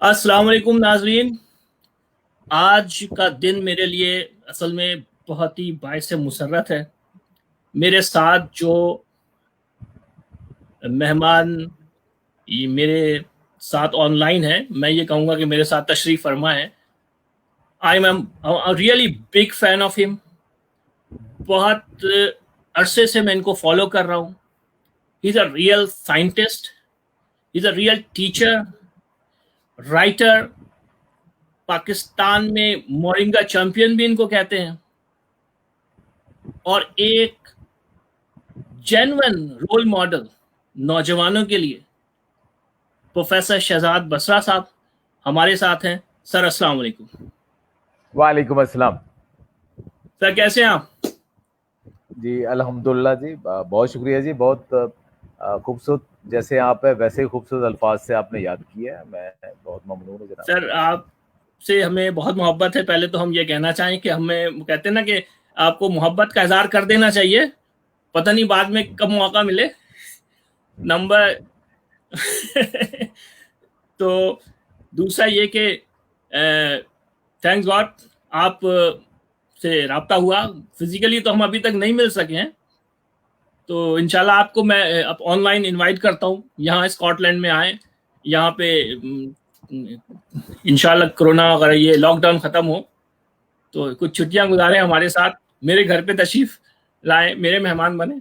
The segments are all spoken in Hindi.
अस्सलाम वालेकुम नाजरीन। आज का दिन मेरे लिए असल में बहुत ही बाइस मुसर्रत है। मेरे साथ जो मेहमान ये मेरे साथ ऑनलाइन है, मैं ये कहूँगा कि मेरे साथ तशरीफ़ फरमा है। I am really big fan of him. बहुत अरसे से मैं इनको फॉलो कर रहा हूँ। He is a real scientist, he is a real teacher, writer. Pakistan में मोरिंगा चैंपियन भी इनको कहते हैं, और एक जेन्युइन रोल मॉडल नौजवानों के लिए प्रोफेसर शहजाद बसरा साहब हमारे साथ हैं। सर अस्सलाम वालेकुम। वालेकुम अस्सलाम। सर कैसे हैं आप? जी अल्हम्दुलिल्लाह जी, बहुत शुक्रिया जी। बहुत खूबसूरत जैसे आप है वैसे ही खूबसूरत अल्फाज से आपने याद किया है। मैं बहुत ममनून हूँ जनाब। सर आपसे हमें बहुत मोहब्बत है। पहले तो हम ये कहना चाहें कि हमें कहते हैं ना कि आपको मोहब्बत का इजहार कर देना चाहिए, पता नहीं बाद में कब मौका मिले। नंबर तो दूसरा ये कि थैंक्स गॉड आप से राब्ता हुआ। फिजिकली तो हम अभी तक नहीं मिल सके हैं, तो इंशाल्लाह आपको मैं अब ऑनलाइन इनवाइट करता हूँ, यहाँ स्कॉटलैंड में आए। यहाँ पे इंशाल्लाह कोरोना अगर ये लॉकडाउन ख़त्म हो तो कुछ छुट्टियां गुजारें हमारे साथ, मेरे घर पे तशरीफ लाएं, मेरे मेहमान बने।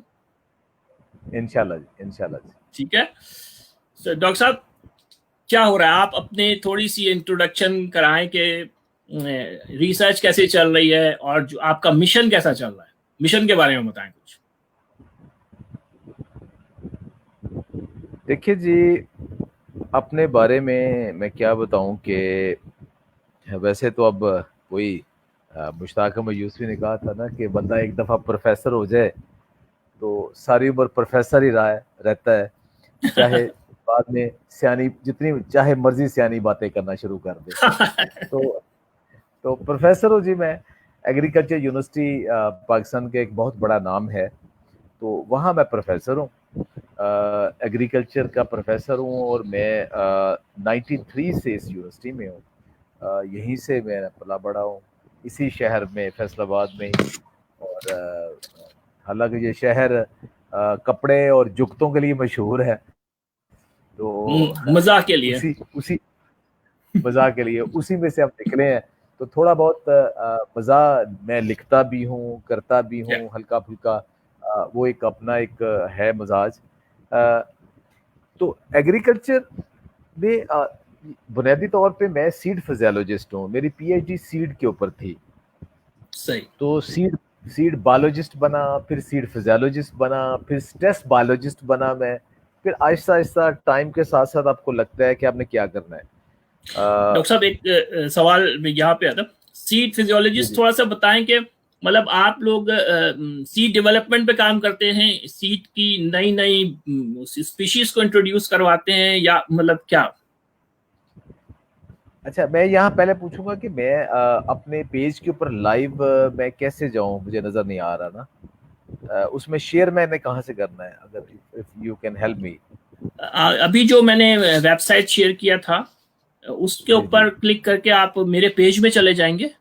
इंशाल्लाह जी, इंशाल्लाह जी। ठीक है सर। डॉक्टर साहब क्या हो रहा है, आप अपने थोड़ी सी इंट्रोडक्शन कराएं कि रिसर्च कैसे चल रही है और जो आपका मिशन कैसा चल रहा है, मिशन के बारे में बताएं कुछ। देखिए जी, अपने बारे में मैं क्या बताऊं कि वैसे तो अब कोई मुश्ताक अहमद यूसुफी ने कहा था ना कि बंदा एक दफ़ा प्रोफेसर हो जाए तो सारी उम्र प्रोफेसर ही रहता है, चाहे बाद में सियानी जितनी चाहे मर्जी सियानी बातें करना शुरू कर दे। तो प्रोफेसर हूँ जी मैं। एग्रीकल्चर यूनिवर्सिटी पाकिस्तान के एक बहुत बड़ा नाम है, तो वहाँ मैं प्रोफेसर हूँ। एग्रीकल्चर का प्रोफेसर हूँ और मैं 93 से इस यूनिवर्सिटी में हूँ। यहीं से मैं पला बड़ा हूँ, इसी शहर में फैसलाबाद में ही। और हालांकि ये शहर कपड़े और जुगतों के लिए मशहूर है, तो मजाक के लिए। उसी उसी मज़ा के लिए उसी में से हम निकले हैं। तो थोड़ा बहुत मज़ा मैं लिखता भी हूँ, करता भी क्या? हूँ हल्का-फुल्का। वो एक अपना एक है मिज़ाज। तो एग्रीकल्चर में बुनियादी तौर पे मैं सीड फिजियोलॉजिस्ट हूँ। मेरी पीएचडी सीड के ऊपर थी। सही। तो सीड सीड बायोलॉजिस्ट बना, फिर सीड फिजियोलॉजिस्ट बना, फिर स्ट्रेस बायोलॉजिस्ट बना मैं। फिर आहिस्ता-आहिस्ता टाइम के साथ-साथ आपको लगता है कि आपने क्या करना है। अ, डॉक्टर साहब एक सवाल यहाँ पे आता, सीड जी, फिजियोलॉजिस्ट जी। थोड़ा सा बताएं कि मतलब आप लोग सीड डेवलपमेंट पे काम करते हैं, सीड की नई नई स्पीशीज को इंट्रोड्यूस करवाते हैं, या मतलब क्या? अच्छा, मैं यहाँ पहले पूछूंगा कि मैं अपने पेज के ऊपर लाइव मैं कैसे जाऊँ, मुझे नज़र नहीं आ रहा ना। उसमें शेयर मैंने कहाँ से करना है, अगर if you can help me. अभी जो मैंने वेबसाइट शेयर किया था उसके जी, जी। ऊपर क्लिक करके आप मेरे पेज में चले जाएंगे,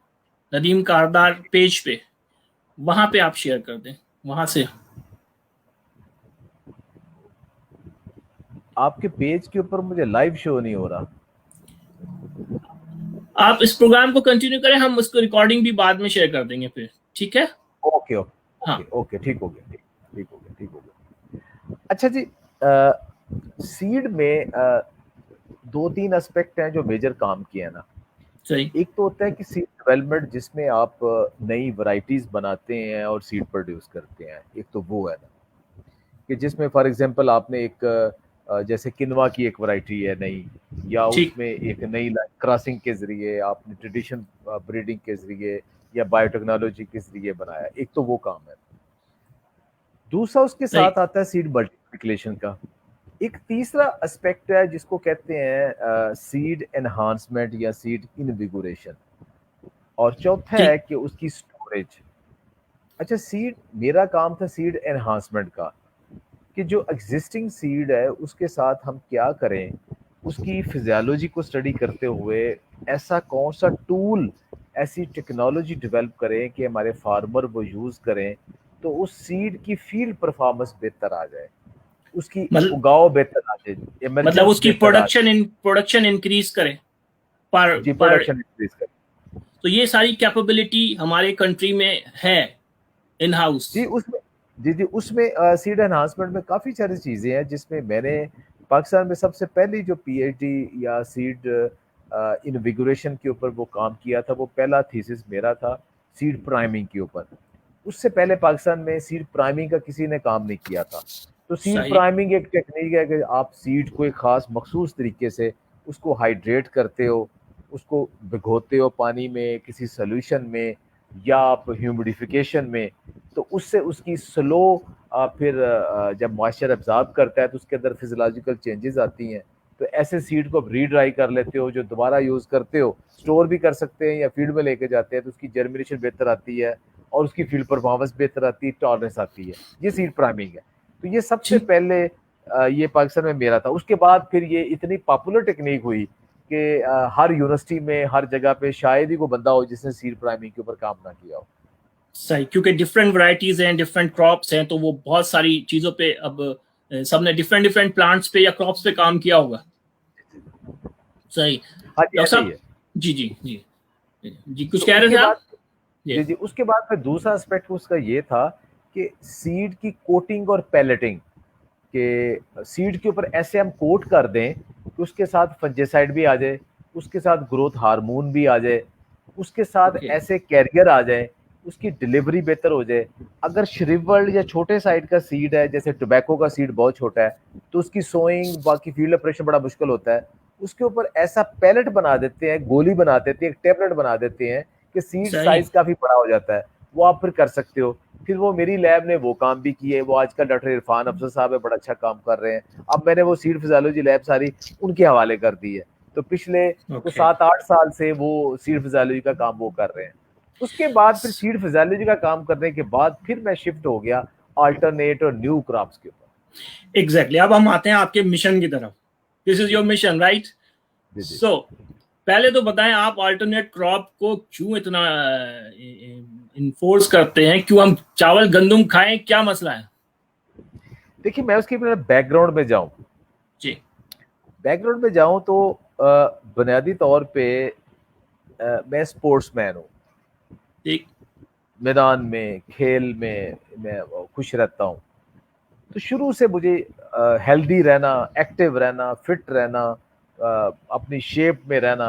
नदीम कारदार पेज पे, वहां पे आप शेयर कर दें वहां से। आपके पेज के ऊपर मुझे लाइव शो नहीं हो रहा। आप इस प्रोग्राम को कंटिन्यू करें, हम उसको रिकॉर्डिंग भी बाद में शेयर कर देंगे फिर। ठीक है। ओके, ओके, ओके, हाँ। ओके, ठीक हो गया, ठीक, ठीक हो गया, ठीक हो गया। अच्छा जी, सीड में दो तीन एस्पेक्ट हैं जो मेजर काम किए हैं ना। सही। एक तो होता है कि सीड डेवलपमेंट, जिसमें आप नई वैरायटीज बनाते हैं और सीड प्रोड्यूस करते हैं। एक तो वो है ना कि जिसमें फॉर एग्जांपल आपने एक जैसे किनवा की एक वैरायटी है नई, या ठीक। उसमें एक नई क्रॉसिंग के जरिए आपने ट्रेडिशन ब्रीडिंग के जरिए या बायोटेक्नोलॉजी के जरिए बनाया। एक तो वो काम है। दूसरा उसके सही। साथ आता है सीड मल्टीप्लिकेशन का। एक तीसरा एस्पेक्ट है जिसको कहते हैं सीड एनहांसमेंट या सीड इनविगोरेशन। और चौथा है ठीक। कि उसकी स्टोरेज। अच्छा, सीड मेरा काम था सीड एनहांसमेंट का, कि जो एग्जिस्टिंग सीड है उसके साथ हम क्या करें उसकी फिजियोलॉजी को स्टडी करते हुए ऐसा कौन सा टूल, ऐसी टेक्नोलॉजी डेवलप करें कि हमारे फार्मर वो यूज़ करें तो उस सीड की फील्ड परफॉर्मेंस बेहतर आ जाए, उसकी मतलब उगाव बेहतर आ जाए, मतलब इमरजेंस उसकी बेहतर आ प्रोडक्शन इंक्रीज करे पर जाए जी, पर प्रोडक्शन इंक्रीज करें। तो ये सारी कैपेबिलिटी हमारे कंट्री में है इन हाउस। जी उसमें जी उसमें सीड एनहांसमेंट में काफ़ी सारी चीज़ें हैं जिसमें मैंने पाकिस्तान में सबसे पहली जो पीएचडी या सीड इनविगोरेशन के ऊपर वो काम किया था, वो पहला थीसिस मेरा था सीड प्राइमिंग के ऊपर। उससे पहले पाकिस्तान में सीड प्राइमिंग का किसी ने काम नहीं किया था। तो सीड सही। प्राइमिंग एक टेक्निक है कि आप सीड को एक खास मखसूस तरीके से उसको हाइड्रेट करते हो, उसको भिगोते हो पानी में किसी सोल्यूशन में या आप ह्यूमिडिफिकेशन में, तो उससे उसकी स्लो फिर जब मॉइस्चर एब्जॉर्ब करता है तो उसके अंदर फिजियोलॉजिकल चेंजेस आती हैं। तो ऐसे सीड को री ड्राई कर लेते हो, जो दोबारा यूज़ करते हो, स्टोर भी कर सकते हैं या फील्ड में लेके जाते हैं, तो उसकी जर्मिनेशन बेहतर आती है और उसकी फील्ड परफॉर्मेंस बेहतर आती है, टॉलरेंस आती है। ये सीड प्राइमिंग है। तो ये सबसे जी पहले ये पाकिस्तान में मेरा था। उसके बाद फिर ये इतनी पॉपुलर टेक्निक हुई कि हर यूनिवर्सिटी में हर जगह पे शायद ही कोई बंदा हो जिसने सीड प्राइमिंग के ऊपर काम ना किया हो। सही, क्योंकि डिफरेंट वैरायटीज हैं, डिफरेंट क्रॉप्स हैं, तो वो बहुत सारी चीजों पे अब सबने डिफरेंट डिफरेंट प्लांट्स पे या क्रॉप्स पे काम किया होगा। सही। हाँ जी, डॉक्टर ऐसे ही साहब, है। जी जी जी जी, कुछ तो कह रहे उसके थे आप? बाद जी जी उसके बाद फिर दूसरा एस्पेक्ट उसका ये था कि सीड की कोटिंग और पैलेटिंग, कि सीड के ऊपर ऐसे हम कोट कर दें कि उसके साथ फंजीसाइड भी आ जाए, उसके साथ ग्रोथ हार्मोन भी आ जाए, उसके साथ ओके। ऐसे कैरियर आ जाए, उसकी डिलीवरी बेहतर हो जाए। अगर श्रिवल्ड या छोटे साइड का सीड है, जैसे टोबैको का सीड बहुत छोटा है, तो उसकी सोइंग बाकी फील्ड ऑपरेशन बड़ा मुश्किल होता है। उसके ऊपर ऐसा पैलेट बना देते हैं, गोली बना देते हैं, एक टेबलेट बना देते हैं कि सीड सही। साइज काफी बड़ा हो जाता है। वो आप फिर कर सकते हो। फिर वो मेरी लैब ने वो काम भी किए, वो आजकल डॉक्टर इरफान अफजल साहब है, बड़ा अच्छा काम कर रहे हैं। अब मैंने वो सीड फिजियोलॉजी लैब सारी उनके हवाले कर दी है, तो पिछले को ओके। 7-8 साल से वो सीड फिजियोलॉजी का काम वो कर रहे हैं। उसके बाद फिर सीड फिजियोलॉजी का काम करने के बाद फिर मैं शिफ्ट हो गया अल्टरनेट और न्यू क्रॉप्स के ऊपर। एग्जैक्टली, अब हम आते हैं आपके मिशन की तरफ। दिस इज जी योर मिशन, राइट? जी जी सो पहले तो बताएं, आप अल्टरनेट क्रॉप को क्यों इतना इन्फोर्स करते हैं? क्यों हम चावल गंदुम खाएं, क्या मसला है? देखिए, मैं उसके बैकग्राउंड में जाऊं, जी। तो बुनियादी तौर पे मैं स्पोर्ट्समैन हूँ। ठीक। मैदान में, खेल में मैं खुश रहता हूँ। तो शुरू से मुझे हेल्दी रहना, एक्टिव रहना, फिट रहना, अपनी शेप में रहना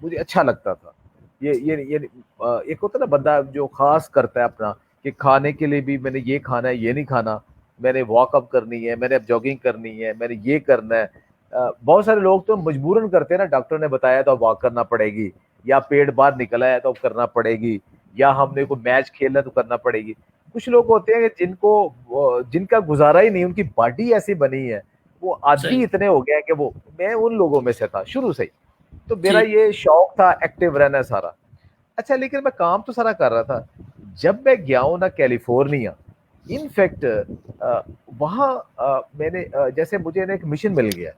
मुझे अच्छा लगता था। ये एक होता है ना बंदा जो खास करता है अपना, कि खाने के लिए भी मैंने ये खाना है, ये नहीं खाना, मैंने वॉकअप करनी है, मैंने अब जॉगिंग करनी है, मैंने ये करना है। बहुत सारे लोग तो मजबूरन करते हैं ना, डॉक्टर ने बताया तो अब वॉक करना पड़ेगी, या पेट बाहर निकला है तो अब करना पड़ेगी, या हमने को मैच खेलना है तो करना पड़ेगी। कुछ लोग होते हैं कि जिनका गुजारा ही नहीं, उनकी बॉडी ऐसी बनी है, वो आदी सही। इतने हो गए हैं कि वो, मैं उन लोगों में से था शुरू से ही। तो मेरा ठीक। ये शौक था एक्टिव रहना सारा। अच्छा, लेकिन मैं काम तो सारा कर रहा था। जब मैं गया हूँ ना कैलिफोर्निया, इनफैक्ट वहाँ मैंने जैसे मुझे ना एक मिशन मिल गया।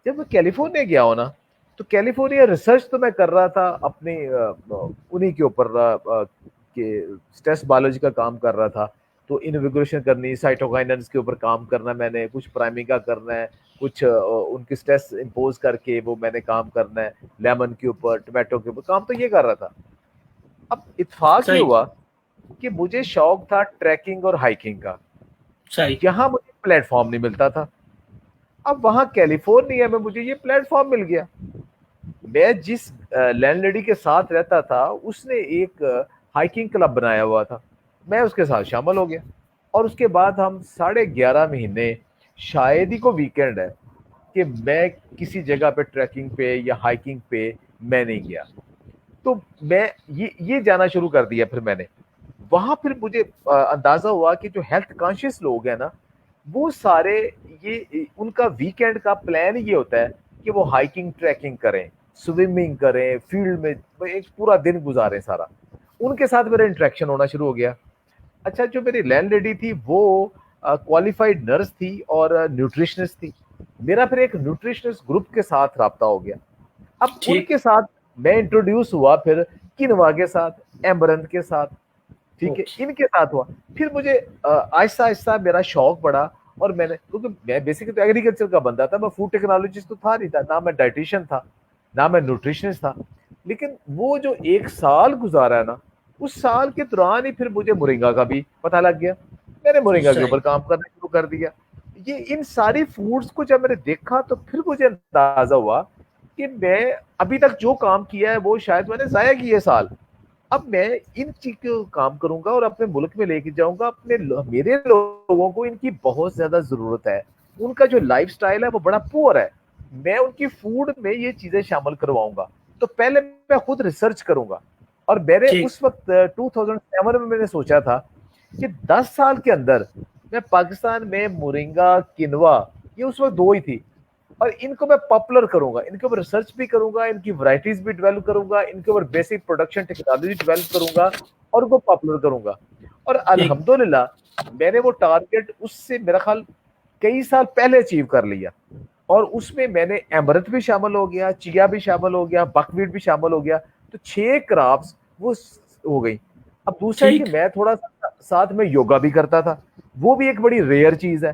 जब मैं कैलिफोर्निया गया हूँ ना, तो कैलिफोर्निया रिसर्च तो मैं कर रहा था अपनी उन्हीं के ऊपर कि स्ट्रेस बायोलॉजी का काम कर रहा था। तो इनविगोरेशन करनी, साइटोकाइनेंस के ऊपर काम करना, मैंने कुछ प्राइमिंग का करना है, कुछ उनकी स्ट्रेस इम्पोज करके वो मैंने काम करना है, लेमन के ऊपर, टोमेटो के ऊपर काम तो ये कर रहा था। अब इत्तेफाक ये सही। हुआ कि मुझे शौक था ट्रैकिंग और हाइकिंग का, सही। यहाँ मुझे प्लेटफॉर्म नहीं मिलता था। अब वहाँ कैलिफोर्निया में मुझे ये प्लेटफॉर्म मिल गया। मैं जिस लैंडलेडी के साथ रहता था, उसने एक हाइकिंग क्लब बनाया हुआ था, मैं उसके साथ शामिल हो गया। और उसके बाद हम 11.5 महीने, शायद ही को वीकेंड है कि मैं किसी जगह पे ट्रैकिंग पे या हाइकिंग पे मैं नहीं गया। तो मैं ये जाना शुरू कर दिया। फिर मैंने वहां फिर मुझे अंदाजा हुआ कि जो हेल्थ कॉन्शियस लोग हैं ना, वो सारे, ये उनका वीकेंड का प्लान ये होता है कि वो हाइकिंग ट्रैकिंग करें, स्विमिंग करें, फील्ड में एक पूरा दिन गुजारें सारा। उनके साथ मेरा इंटरेक्शन होना शुरू हो गया। अच्छा, जो मेरी लैंड लेडी थी वो क्वालिफाइड नर्स थी और न्यूट्रिशनिस्ट थी। मेरा फिर एक न्यूट्रिशनिस्ट ग्रुप के साथ राब्ता हो गया। अब ठीक। उनके साथ मैं इंट्रोड्यूस हुआ, फिर किनवा के साथ, एमरंथ के साथ, ठीक है, ओके। इनके साथ हुआ। फिर मुझे आहिस्ता आहिस्ता मेरा शौक बढ़ा, और मैंने, क्योंकि मैं बेसिकली तो एग्रीकल्चर का बंदा था, मैं फूड टेक्नोलॉजिस्ट तो था नहीं था, ना मैं डाइटिशियन था, ना मैं न्यूट्रिशनिस्ट था। लेकिन वो जो 1 साल गुजारा है ना, उस साल के दौरान ही फिर मुझे मोरिंगा का भी पता लग गया। मैंने मोरिंगा के सही। ऊपर काम करना शुरू कर दिया। ये इन सारी फूड्स को जब मैंने देखा, तो फिर मुझे अंदाजा हुआ कि मैं अभी तक जो काम किया है वो शायद मैंने जाया किए साल। अब मैं इन चीज को काम करूंगा और अपने मुल्क में लेके जाऊंगा। मेरे लोगों को इनकी बहुत ज्यादा जरूरत है। उनका जो लाइफस्टाइल है वो बड़ा पुअर है। मैं उनकी फूड में ये चीजें शामिल करवाऊंगा। तो पहले मैं खुद रिसर्च करूंगा। और मैंने ठीक। उस वक्त 2007 में मैंने सोचा था कि 10 साल के अंदर मैं पाकिस्तान में मोरिंगा, किनवा, ये उस वक्त 2 ही थी, और इनको मैं पॉपुलर करूंगा, इनके ऊपर रिसर्च भी करूंगा, इनकी वैरायटीज भी डेवलप करूंगा, इनके ऊपर बेसिक प्रोडक्शन टेक्नोलॉजी डेवलप करूंगा, और उनको पॉपुलर करूंगा। और ठीक। अल्हम्दुलिल्लाह मैंने वो टारगेट उससे मेरा ख्याल कई साल पहले अचीव कर लिया। और उसमें मैंने एमरत भी शामिल हो गया, चिया भी शामिल हो गया, बकवीट भी शामिल हो गया। तो 6 क्रॉप्स वो हो गई। अब दूसरा है कि ठीक। मैं थोड़ा सा साथ में योगा भी करता था, वो भी एक बड़ी रेयर चीज है।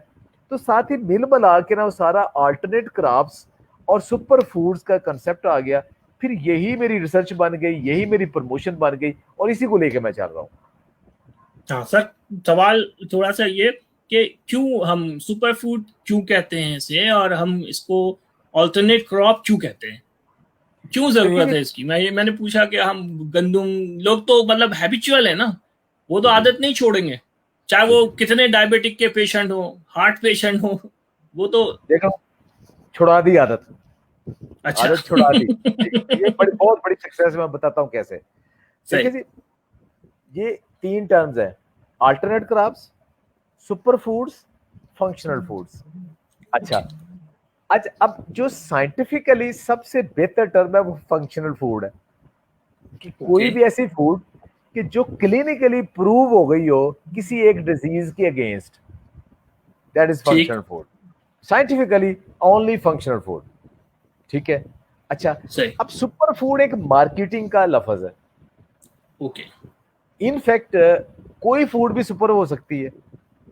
तो साथ ही मिल मिला के ना वो सारा अल्टरनेट क्रॉप्स और सुपर फूड्स का कंसेप्ट आ गया। फिर यही मेरी रिसर्च बन गई, यही मेरी प्रमोशन बन गई, और इसी को लेके मैं चल रहा हूँ। हाँ सर, सवाल थोड़ा सा ये कि क्यों हम सुपर फूड क्यों कहते हैं इसे, और हम इसको ऑल्टरनेट क्रॉप क्यों कहते हैं, क्यों देखिए जरूरत जी, है इसकी। मैं ने पूछा कि हम गंदुम, लोग तो मतलब हैबिचुअल है ना, वो तो जी जी आदत नहीं छोड़ेंगे, चाहे जी वो जी, कितने डायबिटिक के पेशेंट हो, हार्ट पेशेंट हो, वो तो। देखो, छुड़ा दी आदत, अच्छा। आदत छुड़ा दी। ये बड़ी बहुत बड़ी सक्सेस, मैं बताता हूँ कैसे। सही। देखिए जी, ये 3 टर्म्स हैं: alternate crops, super foods, functional foods. अच्छा, आज अब जो साइंटिफिकली सबसे बेहतर टर्म है वो फंक्शनल फूड है। कि ओके। कोई भी ऐसी फूड कि जो क्लिनिकली प्रूव हो गई हो किसी एक डिजीज के अगेंस्ट, दैट इज ठीक। Functional food. Scientifically only functional food, ठीक है। अच्छा, सही। अब सुपर फूड एक मार्केटिंग का लफ्ज है। ओके। इनफैक्ट कोई फूड भी सुपर हो सकती है,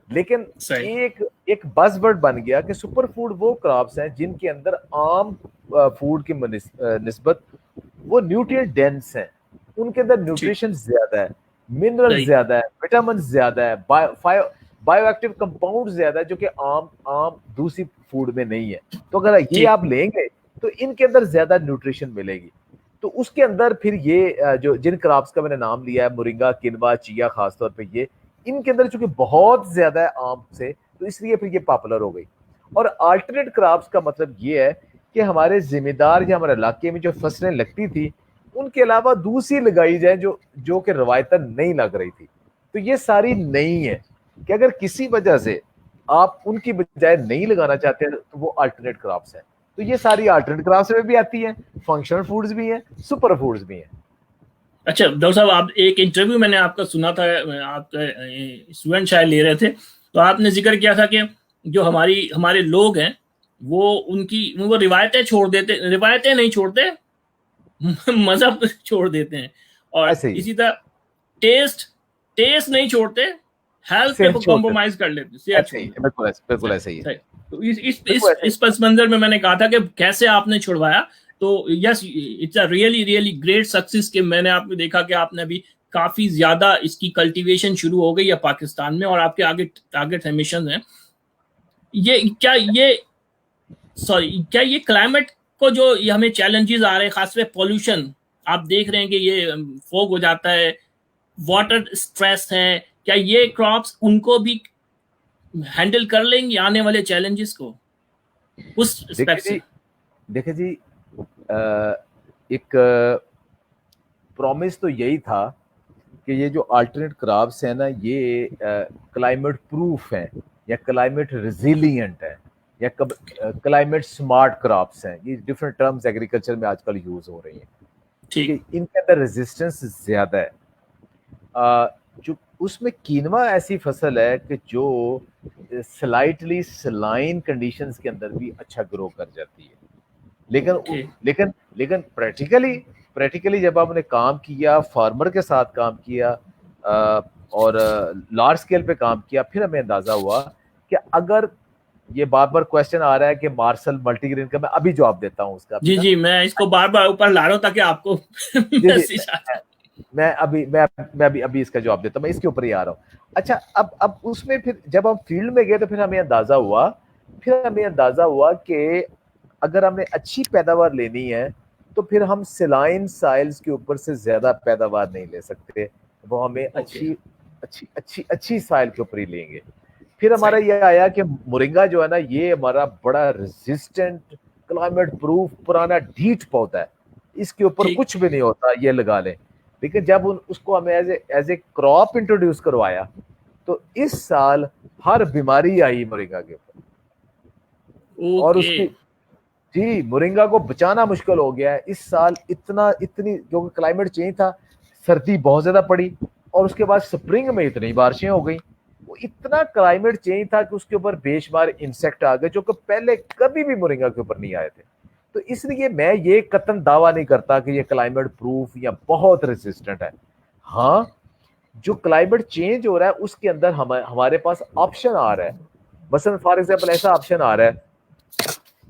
लेकिन सही। एक एक बज़वर्ड बन गया कि सुपर फूड वो क्रॉप्स हैं जिनके अंदर आम फूड की निस्बत वो न्यूट्रिएंट डेंस हैं। उनके अंदर ठीक। न्यूट्रिशन ज्यादा है, मिनरल सही। ज्यादा है, विटामिन ज्यादा है, बायोएक्टिव कंपाउंड ज्यादा है, जो कि आम आम दूसरी फूड में नहीं है। तो अगर ये ठीक। आप लेंगे तो इनके अंदर ज्यादा न्यूट्रिशन मिलेगी। तो उसके अंदर फिर ये जो जिन क्रॉप्स का मैंने नाम लिया है, मोरिंगा, किनवा, चिया, खासतौर पे ये, इनके अंदर चूंकि बहुत ज्यादा है आम से, तो इसलिए फिर ये पॉपुलर हो गई। और अल्टरनेट क्रॉप्स का मतलब ये है कि हमारे जिम्मेदार या हमारे इलाके में जो फसलें लगती थी, उनके अलावा दूसरी लगाई जाए जो जो कि रवायतन नहीं लग रही थी। तो ये सारी नई है कि अगर किसी वजह से आप उनकी बजाय नहीं लगाना चाहते हैं, तो वो अल्टरनेट क्रॉप्स है। तो ये सारी अल्टरनेट क्रॉप्स में भी आती हैं, फंक्शनल फूड्स भी हैं, सुपर फूड्स भी हैं। अच्छा डॉक्टर साहब, आप एक इंटरव्यू मैंने आपका सुना था, आप स्टूडेंट शायद ले रहे थे, तो आपने जिक्र किया था कि जो हमारे लोग हैं, वो रिवायतें छोड़ देते, रिवायतें नहीं छोड़ते, मजहब छोड़ देते हैं, और ऐसे ही है, इसी तरह टेस्ट टेस्ट नहीं छोड़ते, हेल्थ पे सेहत छोड़ते कॉम्प्रोमाइज कर लेते, सेहत ऐसे छोड़ ही है, लेते। बिल्कुल सही। ऐसे ही है, सही। तो इस इस बिल्कुल इस ऐसे ही इस पस मंजर में मैंने कहा था कि कैसे आपने छुड़वाया। तो yes, it's a really really great success कि मैंने आपने देखा कि आपने अभी काफी ज्यादा इसकी कल्टीवेशन शुरू हो गई है पाकिस्तान में, और आपके आगे टारगेट मिशन है। ये क्या ये सॉरी, क्या ये क्लाइमेट को जो ये हमें चैलेंजेस आ रहे हैं, खासकर पॉल्यूशन, आप देख रहे हैं कि ये फोग हो जाता है, वाटर स्ट्रेस है, क्या ये क्रॉप्स उनको भी हैंडल कर लेंगे आने वाले चैलेंजेस को उस देखिए एस्पेक्ट से। जी, देखिए जी, एक प्रॉमिस तो यही था कि ये जो अल्टरनेट क्रॉप्स है ना, ये क्लाइमेट प्रूफ हैं, या क्लाइमेट रिजिलियंट है, या क्लाइमेट स्मार्ट क्रॉप्स हैं। ये डिफरेंट टर्म्स एग्रीकल्चर में आजकल यूज हो रही हैं ठीक। कि इनके अंदर रेजिस्टेंस ज्यादा है। जो उसमें कीनवा ऐसी फसल है कि जो स्लाइटली सलाइन कंडीशंस के अंदर भी अच्छा ग्रो कर जाती है। लेकिन ओके लेकिन लेकिन प्रैक्टिकली जब आपने काम किया, फार्मर के साथ काम किया और लार्ज स्केल पे काम किया, फिर हमें अंदाजा हुआ कि अगर ये बार बार क्वेश्चन आ रहा है कि मार्शल मल्टीग्रेन का, मैं अभी जवाब देता हूँ उसका अभी जी ना। जी, मैं इसको बार बार ऊपर ला रहा हूँ ताकि आपको जी जी मैसेज आ जाए। मैं अभी इसका जवाब देता हूँ, मैं इसके ऊपर ही आ रहा हूँ। अच्छा, अब उसमें फिर जब हम फील्ड में गए तो फिर हमें अंदाजा हुआ कि अगर हमने अच्छी पैदावार लेनी है तो फिर हम सिलाइन साइल्स के ऊपर से ज्यादा पैदावार नहीं ले सकते, वो हमें ओके, अच्छी अच्छी अच्छी अच्छी साइल के ऊपर ही लेंगे। फिर हमारा सही, ये आया कि मोरिंगा जो है ना, ये हमारा बड़ा रेजिस्टेंट, क्लाइमेट प्रूफ, पुराना ढीठ पौधा है, इसके ऊपर ठीक, कुछ भी नहीं होता, ये लगा लें। लेकिन जब उसको हमें एज ए क्रॉप इंट्रोड्यूस करवाया तो इस साल हर बीमारी आई मोरिंगा के ऊपर, और ओके, उसकी, जी, मोरिंगा को बचाना मुश्किल हो गया है इस साल। इतनी क्योंकि क्लाइमेट चेंज था, सर्दी बहुत ज्यादा पड़ी, और उसके बाद स्प्रिंग में इतनी बारिशें हो गई, वो इतना क्लाइमेट चेंज था कि उसके ऊपर बेशुमार इंसेक्ट आ गए जो कि पहले कभी भी मोरिंगा के ऊपर नहीं आए थे। तो इसलिए मैं ये कतई दावा नहीं करता कि ये क्लाइमेट प्रूफ या बहुत रेजिस्टेंट है। हाँ, जो क्लाइमेट चेंज हो रहा है उसके अंदर हमारे पास ऑप्शन आ रहा है। मसलन फॉर एग्जाम्पल ऐसा ऑप्शन आ रहा है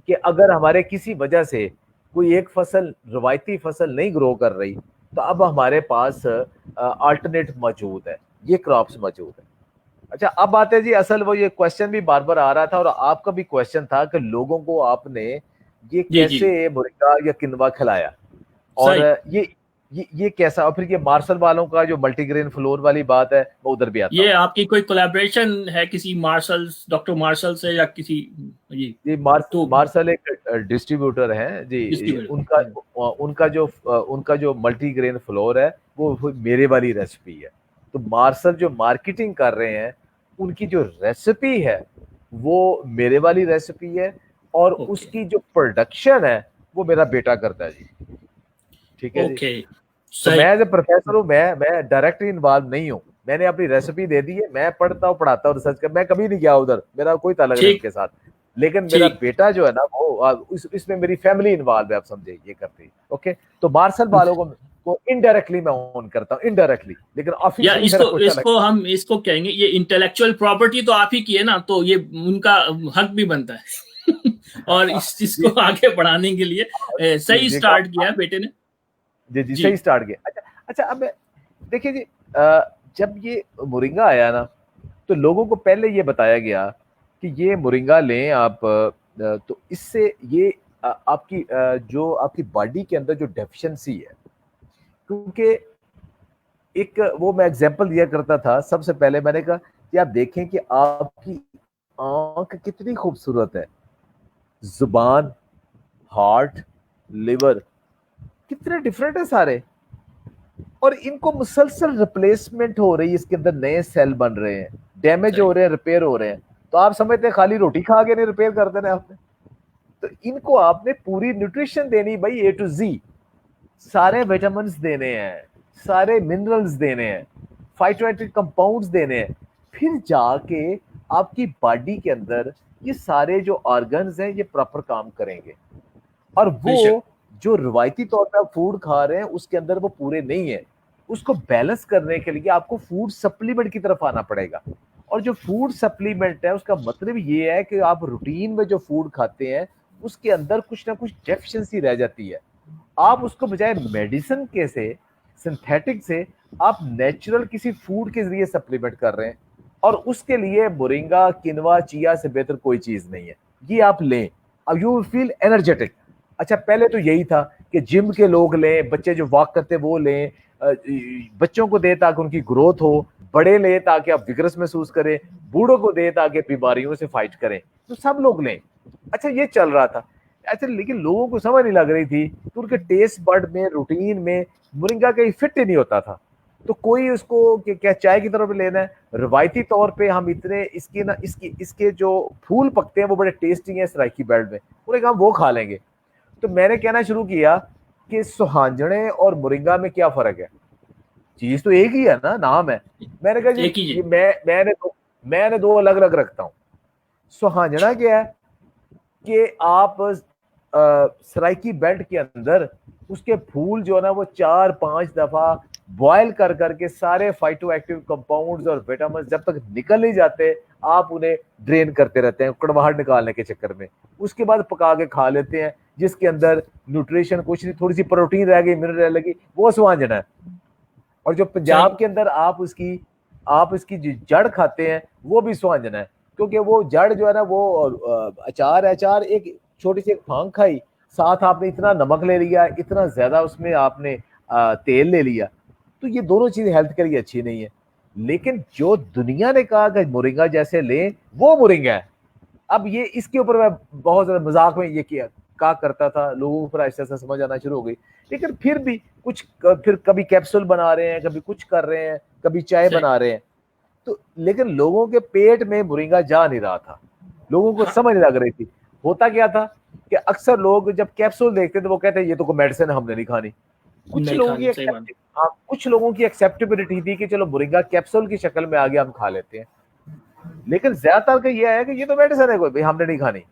कि अगर हमारे किसी वजह से कोई एक फसल, रवायती फसल नहीं ग्रो कर रही, तो अब हमारे पास अल्टरनेट मौजूद है, ये क्रॉप्स मौजूद है। अच्छा, अब बात है जी, असल वो ये क्वेश्चन भी बार बार आ रहा था और आपका भी क्वेश्चन था कि लोगों को आपने ये जी जी, कैसे मुर्गा या किनवा खिलाया, और सही। ये कैसा, और फिर ये मार्शल वालों का जो मल्टीग्रेन फ्लोर वाली बात है, मैं उधर भी आता ये हूँ। आपकी कोई कोलैबोरेशन है किसी मार्शल्स, डॉक्टर मार्शल से या किसी, जी, जी, तो मार्शल एक डिस्ट्रीब्यूटर हैं जी। उनका डिस्ट्रीब्यूटर, उनका जो मल्टीग्रेन फ्लोर है वो मेरे वाली रेसिपी है। तो मार्शल जो मार्केटिंग कर रहे हैं, उनकी जो रेसिपी है वो मेरे वाली रेसिपी है, और ओके उसकी जो प्रोडक्शन है वो मेरा बेटा करता है जी। ठीक है जी। ओके, तो सही, मैं एज ए प्रोफेसर हूँ, मैं डायरेक्टली इन्वॉल्व नहीं हूँ, मैंने अपनी रेसिपी दे दी है, मैं पढ़ता हूँ, पढ़ाता हूँ, रिसर्च कर, मैं कभी नहीं गया उधर, मेरा कोई ताल्लुक नहीं ठीक उनके साथ। लेकिन मेरा ठीक, बेटा जो है ना, वो इसमें मेरी फैमिली इन्वॉल्व है, आप समझे, ये करती है। ओके, तो मार्शल वालों को इनडायरेक्टली मैं ओन करता हूँ, इनडायरेक्टली, लेकिन या ऑफिशियली मेरा इसको कोई ताल्लुक इसको हम इसको कहेंगे, ये इंटेलेक्चुअल प्रॉपर्टी तो आप ही की है ना, तो ये उनका हक भी बनता है। और इस चीज को नहीं। आगे बढ़ाने के लिए जी सही जी, स्टार्ट किया है बेटे ने। जी जी, जी सही स्टार्ट किया। अच्छा अच्छा, अब देखिए जी, जब ये मोरिंगा आया ना, तो लोगों को पहले ये बताया गया कि ये मोरिंगा लें आप, तो इससे ये आपकी जो आपकी बॉडी के अंदर जो डेफिशिएंसी है, क्योंकि एक वो मैं एग्जांपल दिया करता था, सबसे पहले मैंने कहा कि आप देखें कि आपकी आंख कितनी खूबसूरत है, जुबान, हार्ट, लिवर कितने डिफरेंट है सारे, और इनको मुसलसल रिप्लेसमेंट हो रही है, इसके अंदर नए सेल बन रहे हैं, डैमेज हो सही, रहे हैं, रिपेयर हो रहे हैं। तो आप समझते हैं खाली रोटी खा के नहीं रिपेयर कर देना आपने, तो इनको आपने पूरी न्यूट्रिशन देनी भाई, ए टू जी, सारे विटामिन देने हैं, सारे मिनरल्स देने हैं, फाइटोएक्टिव कंपाउंड्स देने हैं, फिर जाके आपकी बॉडी के अंदर ये सारे जो ऑर्गन्स हैं ये प्रॉपर काम करेंगे। और बेशक, वो जो रिवायती तौर पे आप फूड खा रहे हैं उसके अंदर वो पूरे नहीं है, उसको बैलेंस करने के लिए आपको फूड सप्लीमेंट की तरफ आना पड़ेगा। और जो फूड सप्लीमेंट है उसका मतलब ये है कि आप रूटीन में जो फूड खाते हैं उसके अंदर कुछ ना कुछ डेफिशिएंसी रह जाती है, आप उसको बजाय मेडिसिन के से, सिंथेटिक से, आप नेचुरल किसी फूड के जरिए सप्लीमेंट कर रहे हैं। और उसके लिए मोरिंगा, किनवा, चिया से बेहतर कोई चीज नहीं है, ये आप लें, अब यू विल फील एनर्जेटिक। अच्छा, पहले तो यही था कि जिम के लोग लें, बच्चे जो वॉक करते वो लें, बच्चों को दे ताकि उनकी ग्रोथ हो, बड़े लें ताकि आप विग्रस महसूस करें, बूढ़ों को दे ताकि बीमारियों से फाइट करें, तो सब लोग लें। अच्छा, ये चल रहा था। अच्छा, लेकिन लोगों को समझ नहीं लग रही थी कि उनके टेस्ट बड में, रूटीन में मोरिंगा कहीं फिट ही नहीं होता था। तो कोई उसको क्या चाय की तरफ लेना है, रिवायती तौर पे हम इतने इसकी ना इसकी इसके जो फूल पकते हैं वो बड़े टेस्टी हैं सराइकी बेल्ट में, उन्हें कहा वो खा लेंगे। तो मैंने कहना शुरू किया कि सुहांजने और मोरिंगा में क्या फर्क है। चीज तो एक ही है ना, नाम है। मैंने कहा जी एक ही ये है। मैंने दो अलग अलग रखता हूँ। सुहांजना क्या है कि आप सराइकी बेल्ट के अंदर उसके फूल जो है ना वो 4-5 दफा बॉयल कर करके सारे फाइटो एक्टिव कंपाउंड्स और विटामिन जब तक निकल नहीं जाते आप उन्हें ड्रेन करते रहते हैं कड़वाहट निकालने के चक्कर में। उसके बाद पका के खा लेते हैं, जिसके अंदर न्यूट्रिशन कुछ नहीं, थोड़ी सी प्रोटीन रह गई, मिनरल रह लगी, वो सुहांजना है। और जो सही। पंजाब के अंदर आप इसकी जो जड़ खाते हैं वो भी सुहांजना है, क्योंकि वो जड़ जो है ना वो अचार है, अचार एक छोटी सी एक फांग खाई, साथ आपने इतना नमक ले लिया, इतना ज्यादा उसमें आपने तेल ले लिया, तो ये दोनों चीजें हेल्थ के लिए अच्छी नहीं है। लेकिन जो दुनिया ने कहा कि मोरिंगा जैसे लें, वो मोरिंगा है। अब ये इसके ऊपर मैं बहुत ज्यादा मजाक में ये किया कहा करता था, लोगों को ऐसा ऐसा समझ आना शुरू हो गई। लेकिन फिर भी कुछ फिर कभी कैप्सूल बना रहे हैं, कभी कुछ कर रहे हैं, कभी चाय सही। बना रहे हैं, तो लेकिन लोगों के पेट में मोरिंगा जा नहीं रहा था, लोगों को हाँ। समझ लग रही थी। होता क्या था कि अक्सर लोग जब कैप्सूल देखते थे वो कहते हैं ये तो कोई मेडिसिन हमने नहीं खानी। कुछ नहीं लोगों की खानी, सही बात। एक्सेप्ट हाँ, कुछ लोगों की एक्सेप्टेबिलिटी थी कि चलो मोरिंगा कैप्सूल की शक्ल में आ गया, हम खा लेते हैं। लेकिन ज्यादातर का ये है कि ये तो मेडिसिन है, कोई भाई हमने नहीं खानी।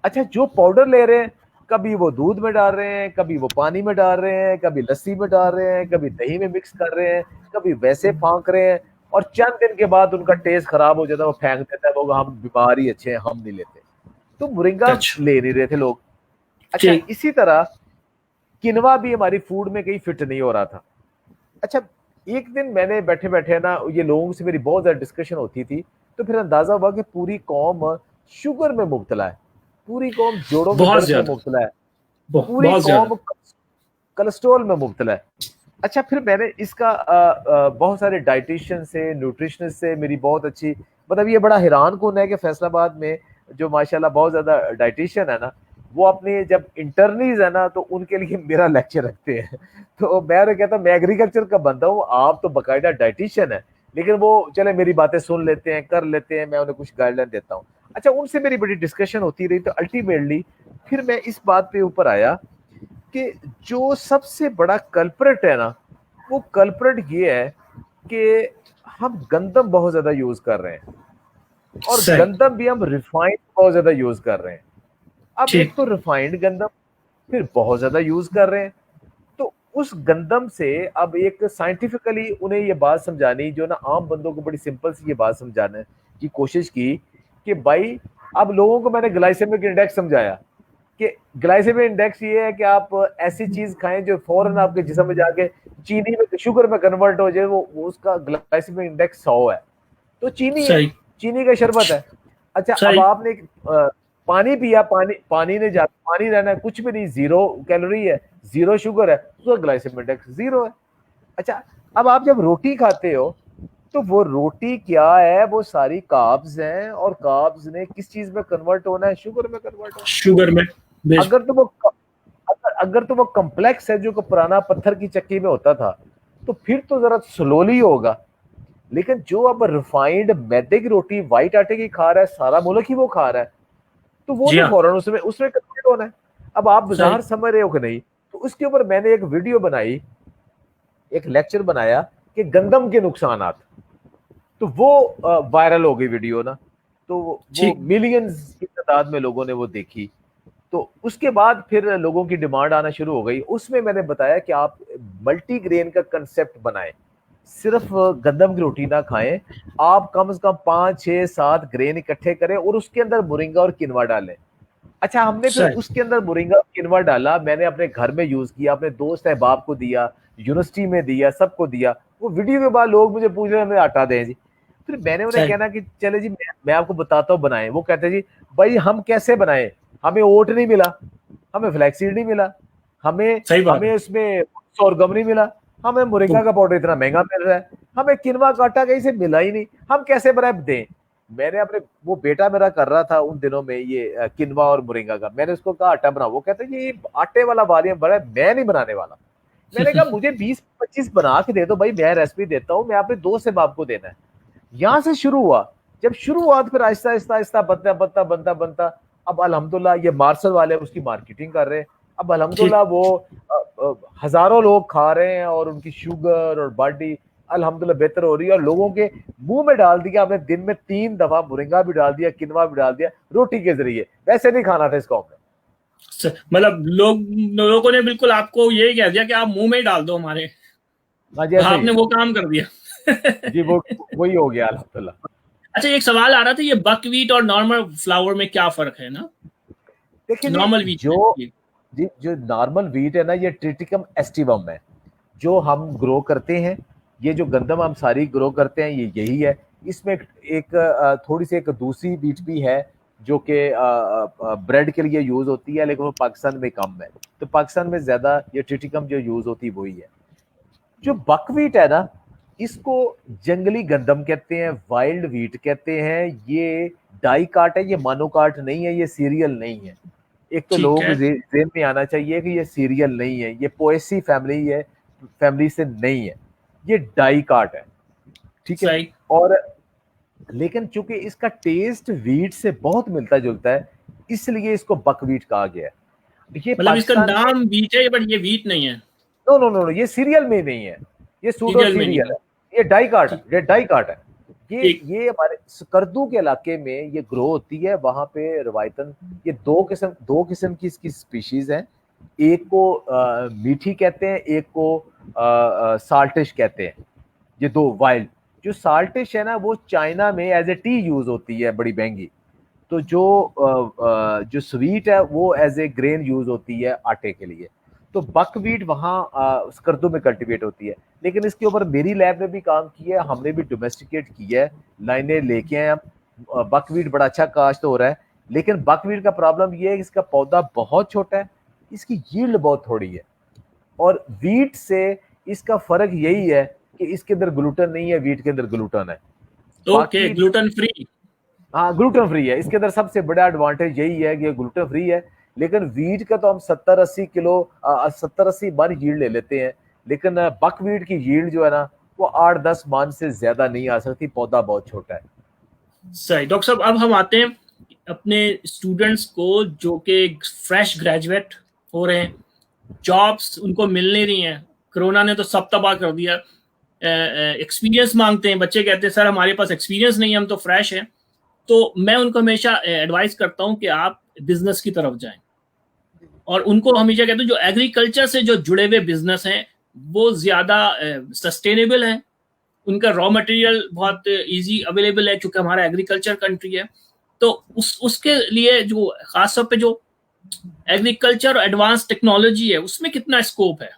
अच्छा, जो पाउडर ले रहे हैं, कभी वो दूध में डाल रहे हैं, कभी वो पानी में डाल रहे हैं, कभी लस्सी में डाल रहे हैं, कभी दही में मिक्स कर रहे हैं, कभी वैसे फांक रहे हैं, और चंद दिन के बाद उनका टेस्ट खराब हो जाता है, वो फेंक देता है, वो हम बीमार ही अच्छे हैं, हम नहीं लेते। तो मुरिंगा अच्छा। ले नहीं रहे थे लोग। अच्छा, ठीक। इसी तरह किनवा भी हमारी फूड में कहीं फिट नहीं हो रहा था। अच्छा, एक दिन मैंने बैठे बैठे ना ये लोगों से मेरी बहुत ज्यादा डिस्कशन होती थी, तो फिर अंदाजा हुआ कि पूरी कौम शुगर में मुब्तला है, पूरी कौम जोड़ों के बहुत दर्द में ज्यादा। मुब्तला है, पूरी बहुत ज्यादा। कौम कोलेस्ट्रॉल में मुब्तला है। अच्छा, फिर मैंने इसका बहुत सारे डाइटिशियन से, न्यूट्रिशनिस्ट से मेरी बहुत अच्छी, मतलब ये बड़ा हैरान कौन है कि फैसलाबाद में जो माशाल्लाह बहुत ज्यादा डाइटिशियन है ना, वो अपने जब इंटर्नीज है ना तो उनके लिए मेरा लेक्चर रखते हैं। तो मैं कहता मैं एग्रीकल्चर का बंदा हूँ, आप तो बाकायदा डाइटिशियन है, लेकिन वो चले मेरी बातें सुन लेते हैं, कर लेते हैं, मैं उन्हें कुछ गाइडलाइन देता हूँ। अच्छा, उनसे मेरी बड़ी डिस्कशन होती रही, तो अल्टीमेटली फिर मैं इस बात पे ऊपर आया कि जो सबसे बड़ा कल्प्रिट है ना, वो कल्प्रिट ये है कि हम गंदम बहुत ज्यादा यूज कर रहे हैं, और सही। गंदम भी हम रिफाइंड बहुत ज्यादा यूज कर रहे हैं। अब एक ठीक। तो रिफाइंड गंदम फिर बहुत ज्यादा यूज कर रहे हैं। तो उस गंदम से अब एक साइंटिफिकली उन्हें ये बात समझानी, जो ना आम बंदों को बड़ी सिंपल सी ये बात समझाने की कोशिश की कि भाई, अब लोगों को मैंने ग्लाइसेमिक इंडेक्स समझाया कि ग्लाइसेमिक इंडेक्स ये है कि आप ऐसी चीज खाएं जो फौरन आपके जिस्म में जाके चीनी में, शुगर में कन्वर्ट हो जाए, वो उसका ग्लाइसेमिक इंडेक्स 100 है, तो चीनी है, सही। चीनी का शरबत है। अच्छा, अब सही। आपने पानी पिया, पानी ने जा पानी रहना है, कुछ भी नहीं, 0 कैलोरी है, 0 शुगर है, तो ग्लाइसेमिक इंडेक्स 0 है। अच्छा, अब आप जब रोटी खाते हो तो वो रोटी क्या है, वो सारी कार्ब्स हैं, और कार्ब्स ने किस चीज में कन्वर्ट होना है, शुगर में कन्वर्ट होना शुगर में है। बेच। अगर तो वो कम्प्लेक्स है जो कि पुराना पत्थर की चक्की में होता था, तो फिर तो जरा स्लोली होगा। लेकिन जो अब रिफाइंड मैदे की रोटी व्हाइट आटे की खा रहा है, सारा मुल्क ही वो खा रहा है, तो वो जी तो हाँ। फौरन उसमें उसमें कन्वर्ट होना है। अब आप सही। बाजार समझ रहे हो कि नहीं, तो उसके ऊपर मैंने एक वीडियो बनाई, एक लेक्चर बनाया कि गंदम के नुकसानात। तो वो वायरल हो गई वीडियो ना, तो वो ठीक। मिलियंस की तादाद में लोगों ने वो देखी। तो उसके बाद फिर लोगों की डिमांड आना शुरू हो गई। उसमें मैंने बताया कि आप मल्टीग्रेन का कंसेप्ट बनाएं, सिर्फ गंदम की रोटी ना खाएं, आप कम से कम 5 6 7 ग्रेन इकट्ठे करें और उसके अंदर मोरिंगा और किनवा डालें। अच्छा, हमने फिर सही। उसके अंदर मोरिंगा और किनवा डाला, मैंने अपने घर में यूज किया, अपने दोस्त अहबाब को दिया, यूनिवर्सिटी में दिया, सबको दिया। वो वीडियो के बाद लोग मुझे पूछ रहे हैं हमें आटा दें जी। फिर मैंने उन्हें सही। कहना कि चले जी, मैं आपको बताता हूँ बनाएं। वो कहते जी भाई हम कैसे बनाएं, हमें ओट नहीं मिला, हमें फ्लैक्सीड नहीं मिला, हमें सही बात है। हमें उसमें सोरगम नहीं मिला, हमें मोरिंगा का पाउडर इतना महंगा मिल रहा है, हमें किनवा का आटा कहीं से मिला ही नहीं, हम कैसे बनाए दें। मैंने अपने, वो बेटा मेरा कर रहा था उन दिनों में ये किनवा और मोरिंगा का, मैंने उसको कहा आटा बनाओ, वो कहता है ये आटे वाला वालियम बड़ा है, मैं नहीं बनाने वाला। मैंने कहा मुझे 20-25 बना के दे दो भाई, मैं रेसिपी देता हूँ, मैं अपने दोस्त से बाप को देना है। यहां से शुरू हुआ। जब शुरू हुआ तो फिर आहिस्ता आहिस्ता आहिस्ता बनता बनता बनता बनता, अब अल्हम्दुलिल्लाह ये मार्शल वाले उसकी मार्केटिंग कर रहे हैं। अब ठीक। अल्हम्दुलिल्लाह वो हजारों लोग खा रहे हैं और उनकी शुगर और बॉडी अल्हम्दुलिल्लाह बेहतर हो रही है, और लोगों के मुंह में डाल दिया आपने, दिन में 3 दफा मुरिंगा भी डाल दिया, किनवा भी डाल दिया रोटी के जरिए, वैसे नहीं खाना था इसको हमने। मतलब लोगों ने बिल्कुल आपको यही कह दिया कि आप मुंह में ही डाल दो हमारे, हाँ जी ऐसा ही आपने है वो काम कर दिया। जी, वो वही हो गया अल्हम्दुलिल्लाह। अच्छा, एक सवाल आ रहा था, ये बकवीट और नॉर्मल फ्लावर में क्या फर्क है ना? देखिए जी, नॉर्मल वीट में जो ये। जी जो नॉर्मल वीट है ना, ये ट्रिटिकम एस्टिवम है जो हम ग्रो करते हैं। ये जो गंदम हम सारी ग्रो करते हैं ये यही है। इसमें थोड़ी सी एक दूसरी वीट भी है जो कि ब्रेड के लिए यूज होती है, लेकिन वो पाकिस्तान में कम है। तो पाकिस्तान में ज्यादा ये ट्रिटिकम जो यूज होती है वही है। जो बकवीट है ना, इसको जंगली गंदम कहते हैं, वाइल्ड व्हीट कहते हैं। ये डाई काट है, ये मानोकाट नहीं है, ये सीरियल नहीं है। एक तो ठीक लोगों को है। जेहन में आना चाहिए कि ये सीरियल नहीं है, ये पोएसी फैमिली है, फैमिली से नहीं है, ये डाई काट है। ठीक है। सही। और लेकिन चूंकि इसका टेस्ट वीट से बहुत मिलता जुलता है, इसलिए इसको बकवीट कहा गया है। ये मतलब इसका पाकिस्तान में, नाम वीट है बट ये वीट नहीं है। नो नो नो नो, ये सीरियल में नहीं है, ये सूडो सीरियल में नहीं सीरियल है। है। ये डाई कार्ड है, ठीक। ये डाई कार्ड है। ये ठीक। ये हमारे स्कर्दू के इलाके में ये ग्रो होती है, वहां पे रवायतन ये दो किस्म की इसकी स्पीशीज हैं। एक को मीठी कहते हैं, एक को साल्टिश कहते हैं। ये दो वाइल्ड, जो साल्टिश है ना वो चाइना में एज ए टी यूज होती है, बड़ी महंगी। तो जो स्वीट है वो एज ए ग्रेन यूज होती है आटे के लिए। तो बकवीट वहाँ स्कर्दो में कल्टीवेट होती है। लेकिन इसके ऊपर मेरी लैब ने भी काम किया है, हमने भी डोमेस्टिकेट किया है, लाइनें लेके आए हम। बकवीट बड़ा अच्छा काश्त हो रहा है। लेकिन बकवीट का प्रॉब्लम ये है कि इसका पौधा बहुत छोटा है, इसकी यील्ड बहुत थोड़ी है। और वीट से इसका फर्क यही है कि इसके अंदर ग्लूटन नहीं है, वीट के अंदर ग्लूटन है। ओके, बाकी ग्लूटेन फ्री। हाँ ग्लूटेन फ्री है, इसके अंदर सबसे बड़ा एडवांटेज यही है कि ग्लूटेन फ्री है। लेकिन वीट का तो हम 70-80 किलो 70-80 मन यील्ड ले लेते हैं। लेकिन बकवीट की यील्ड जो है ना वो 8-10 मन से ज्यादा नहीं आ सकती, पौधा बहुत छोटा है। सही। डॉक्टर साहब, अब हम आते हैं अपने स्टूडेंट्स को जो कि फ्रेश ग्रेजुएट हो रहे हैं, जॉब्स उनको मिल नहीं रही हैं, कोरोना ने तो सब तबाह कर दिया। एक्सपीरियंस मांगते हैं बच्चे, कहते हैं सर हमारे पास एक्सपीरियंस नहीं है, हम तो फ्रेश हैं। तो मैं उनको हमेशा एडवाइस करता हूं कि आप बिजनेस की तरफ जाएं, और उनको हमेशा कहते हैं जो एग्रीकल्चर से जो जुड़े हुए बिजनेस हैं वो ज्यादा सस्टेनेबल हैं, उनका रॉ मटेरियल बहुत इजी अवेलेबल है क्योंकि हमारा एग्रीकल्चर कंट्री है। तो उसके लिए जो खासतौर पे जो एग्रीकल्चर और एडवांस टेक्नोलॉजी है उसमें कितना स्कोप है?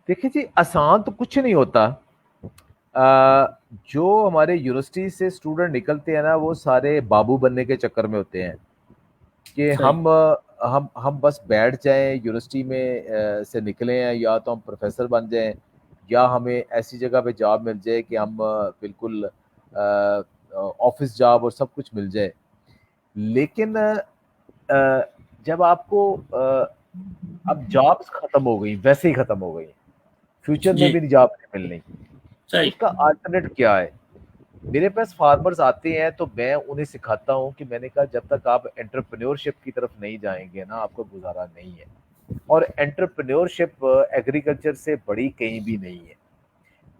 देखिए जी, आसान तो कुछ नहीं होता। जो हमारे यूनिवर्सिटी से स्टूडेंट निकलते हैं ना वो सारे बाबू बनने के चक्कर में होते हैं कि सही। हम बस बैठ जाएं यूनिवर्सिटी में, से निकले हैं, या तो हम प्रोफेसर बन जाएं या हमें ऐसी जगह पे जॉब मिल जाए कि हम बिल्कुल ऑफिस जॉब और सब कुछ मिल जाए। लेकिन जब आपको अब जॉब्स खत्म हो गई, वैसे ही खत्म हो गई, फ्यूचर में जी। भी जॉब नहीं मिलनी, सही। उसका अल्टरनेट क्या है? मेरे पास फार्मर्स आते हैं तो मैं उन्हें सिखाता हूँ कि मैंने कहा जब तक आप एंटरप्रेन्योरशिप की तरफ नहीं जाएंगे ना आपको गुजारा नहीं है। और एंटरप्रेन्योरशिप एग्रीकल्चर से बड़ी कहीं भी नहीं है।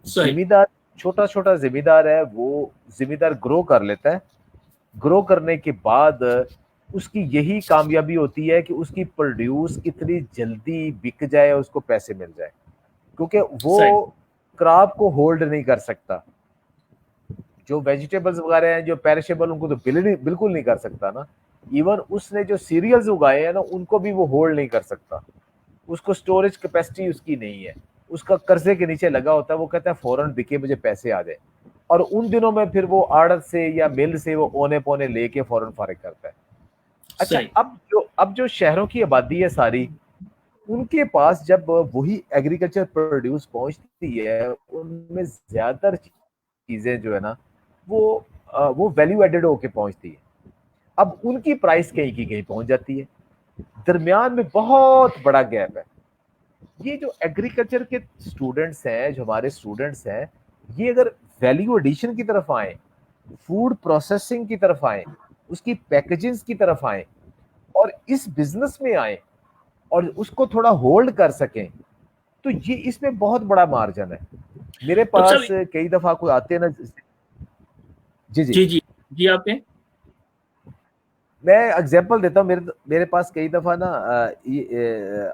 सही। जिम्मेदार, छोटा छोटा जिम्मेदार है, वो जिम्मेदार ग्रो कर लेता है। ग्रो करने के बाद उसकी यही कामयाबी होती है कि उसकी प्रोड्यूस कितनी जल्दी बिक जाए, उसको पैसे मिल जाए, क्योंकि वो सही। क्रॉप को होल्ड नहीं कर सकता। जो वेजिटेबल्स वगैरह हैं जो पेरिशेबल, उनको तो बिल्कुल नहीं कर सकता ना। इवन उसने जो सीरियल्स उगाए हैं ना उनको भी वो होल्ड नहीं कर सकता, उसको स्टोरेज कैपेसिटी उसकी नहीं है। उसका कर्जे के नीचे लगा होता है, वो कहता है फौरन बिके मुझे पैसे आ जाए। और उन दिनों में फिर वो आड़त से या मिल से वो ओने पोने लेके फौरन फारिग करता है। अच्छा, सही। अब जो शहरों की आबादी है सारी, उनके पास जब वही एग्रीकल्चर प्रोड्यूस पहुंचती है, उनमें ज्यादातर चीजें जो है ना वो वैल्यू एडेड होके पहुंचती है। अब उनकी प्राइस कहीं की कहीं पहुंच जाती है, दरमियान में बहुत बड़ा गैप है। ये जो एग्रीकल्चर के स्टूडेंट्स हैं, जो हमारे स्टूडेंट्स हैं, ये अगर वैल्यू एडिशन की तरफ आए, फूड प्रोसेसिंग की तरफ आए, उसकी पैकेजिंग की तरफ आए और इस बिजनेस में आए और उसको थोड़ा होल्ड कर सकें, तो ये इसमें बहुत बड़ा मार्जिन है। मेरे डॉक्टर पास साहब, कई दफा कोई आते हैं ना। जी जी। जी जी जी, आपके मैं एग्जांपल देता हूँ, मेरे मेरे पास कई दफा ना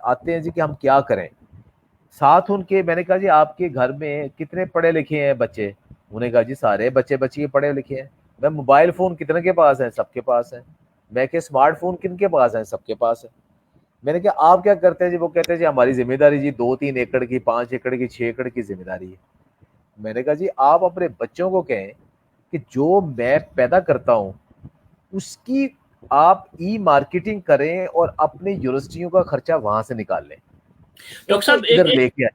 आते हैं जी कि हम क्या करें। साथ उनके मैंने कहा जी आपके घर में कितने पढ़े लिखे हैं बच्चे। उन्होंने कहा जी सारे बच्चे बच्चे पढ़े लिखे हैं। मैं मोबाइल फोन कितने के पास है, सबके पास है। मैं क्या स्मार्टफोन किन के पास है, सबके पास है। मैंने कहा आप क्या करते हैं जी, वो कहते हैं जी हमारी जिम्मेदारी जी 2-3 एकड़ की, 5 एकड़ की, 6 एकड़ की जिम्मेदारी है। मैंने कहा जी आप अपने बच्चों को कहें कि जो मैं पैदा करता हूं उसकी आप ई मार्केटिंग करें और अपने यूनिवर्सिटियों का खर्चा वहां से निकाल लें, डॉक्टर उनको साहब, एक इधर एक लेके आए।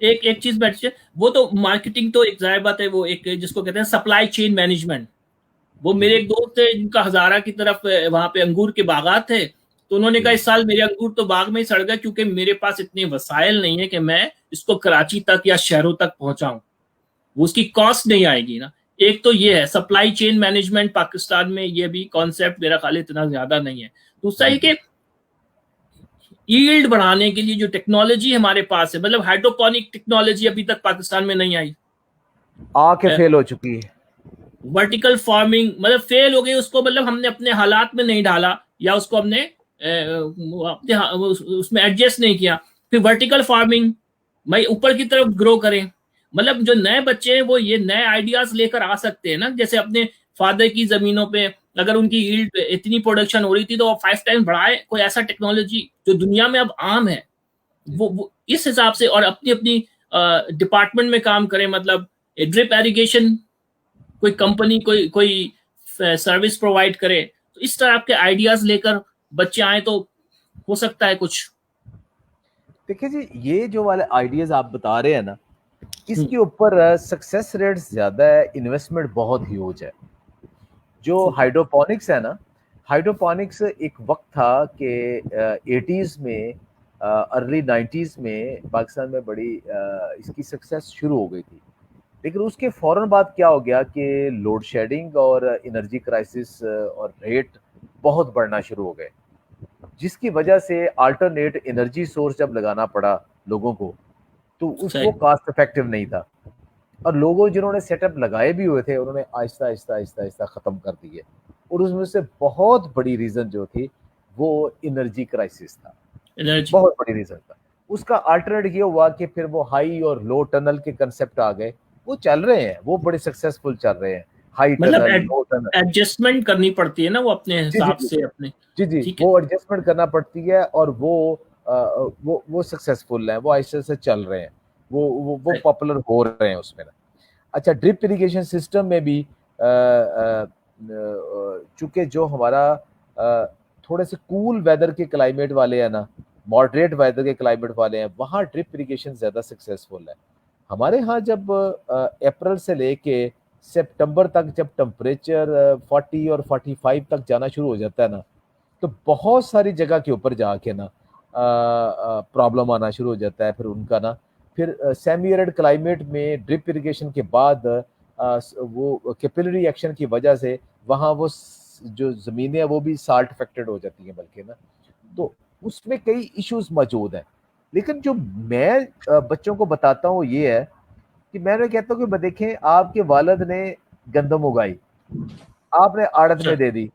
एक एक चीज बैठ, वो तो मार्केटिंग तो एक जाहिर बात है, वो एक जिसको कहते हैं सप्लाई चेन मैनेजमेंट। वो जी मेरे जी एक दोस्त थे जिनका हजारा की तरफ वहां पे अंगूर के बागात थे, तो उन्होंने कहा जी इस साल मेरे अंगूर तो बाग में ही सड़ गए क्योंकि मेरे पास इतने वसाइल नहीं है कि मैं इसको कराची तक या शहरों तक पहुंचाऊं। वो उसकी कॉस्ट नहीं आएगी ना। एक तो ये है सप्लाई चेन मैनेजमेंट, पाकिस्तान में ये भी कॉन्सेप्ट मेरा ख्याल इतना ज्यादा नहीं है। दूसरा जी ये जी। कि यील्ड बढ़ाने के लिए जो टेक्नोलॉजी हमारे पास है, मतलब हाइड्रोपोनिक टेक्नोलॉजी अभी तक पाकिस्तान में नहीं आई। आके फेल हो चुकी है। वर्टिकल फार्मिंग मतलब फेल हो गई, उसको मतलब हमने अपने हालात में नहीं डाला, या उसको हमने अपने उसमें एडजस्ट नहीं किया। फिर वर्टिकल फार्मिंग भाई ऊपर की तरफ ग्रो करें। मतलब जो नए बच्चे हैं वो ये नए आइडियाज लेकर आ सकते हैं ना, जैसे अपने फादर की जमीनों पे अगर उनकी यील्ड इतनी प्रोडक्शन हो रही थी तो वो 5 टाइम बढ़ाए, कोई ऐसा टेक्नोलॉजी जो दुनिया में अब आम है, वो इस हिसाब से, और अपनी अपनी डिपार्टमेंट में काम करें। मतलब ड्रिप एरिगेशन कोई कंपनी कोई कोई सर्विस प्रोवाइड करे, तो इस तरह के आइडियाज लेकर बच्चे आए तो हो सकता है कुछ। देखिए जी ये जो वाले आइडियाज आप बता रहे हैं ना, हम्म, इसके ऊपर सक्सेस रेट्स ज्यादा है, इन्वेस्टमेंट बहुत ह्यूज है। जो ठीक है। हाइड्रोपोनिक्स है ना, हाइड्रोपोनिक्स एक वक्त था कि एटीज में, अर्ली 90s में पाकिस्तान में बड़ी इसकी सक्सेस शुरू हो गई थी। लेकिन उसके फौरन बाद क्या हो गया कि लोड शेडिंग और एनर्जी क्राइसिस और रेट बहुत बढ़ना शुरू हो गए, जिसकी वजह से अल्टरनेट एनर्जी सोर्स जब लगाना पड़ा लोगों को, तो उस वो सही। कॉस्ट इफेक्टिव नहीं था। और लोगों जिन्होंने सेटअप लगाए भी हुए थे उन्होंने आहिस्ता आहिस्ता आहिस्ता आहिस्ता खत्म कर दिए। और उसमें से बहुत बड़ी रीजन जो थी वो एनर्जी क्राइसिस था। एनर्जी। बहुत बड़ी रीजन था। उसका अल्टरनेट ये हुआ कि फिर वो हाई और लो टनल के कंसेप्ट आ गए। वो चल रहे हैं, वो बड़े सक्सेसफुल चल रहे हैं। हाई मतलब टनल, लो टनल। एडजस्टमेंट करनी पड़ती है ना वो अपने जी जी हिसाब जी से अपने। जी जी। ठीक है। वो एडजस्टमेंट करना पड़ती है और वो सक्सेसफुल है, वो ऐसे से चल रहे हैं। वो सही। पॉपुलर हो रहे हैं उसमें ना। अच्छा, ड्रिप इरिगेशन सिस्टम में भी चूंकि जो हमारा थोड़े से कूल वेदर के क्लाइमेट वाले हैं ना, मॉडरेट वेदर के क्लाइमेट वाले हैं, वहाँ ड्रिप इरिगेशन ज़्यादा सक्सेसफुल है। हमारे यहाँ जब अप्रैल से लेके सितंबर तक जब टेम्परेचर 40 और 45 तक जाना शुरू हो जाता है ना, तो बहुत सारी जगह के ऊपर जाके ना प्रॉब्लम आना शुरू हो जाता है फिर उनका ना। फिर सेमी एरिड क्लाइमेट में ड्रिप इरिगेशन के बाद वो कैपिलरी एक्शन की वजह से वहाँ वो जो ज़मीनें हैं वो भी साल्ट अफेक्टेड हो जाती हैं बल्कि ना। तो उसमें कई इश्यूज मौजूद हैं। लेकिन जो मैं बच्चों को बताता हूँ ये है कि मैं उन्हें कहता हूँ कि देखें आपके वालिद ने गंदम उगाई, आपने आड़त अच्छा। में दे दी।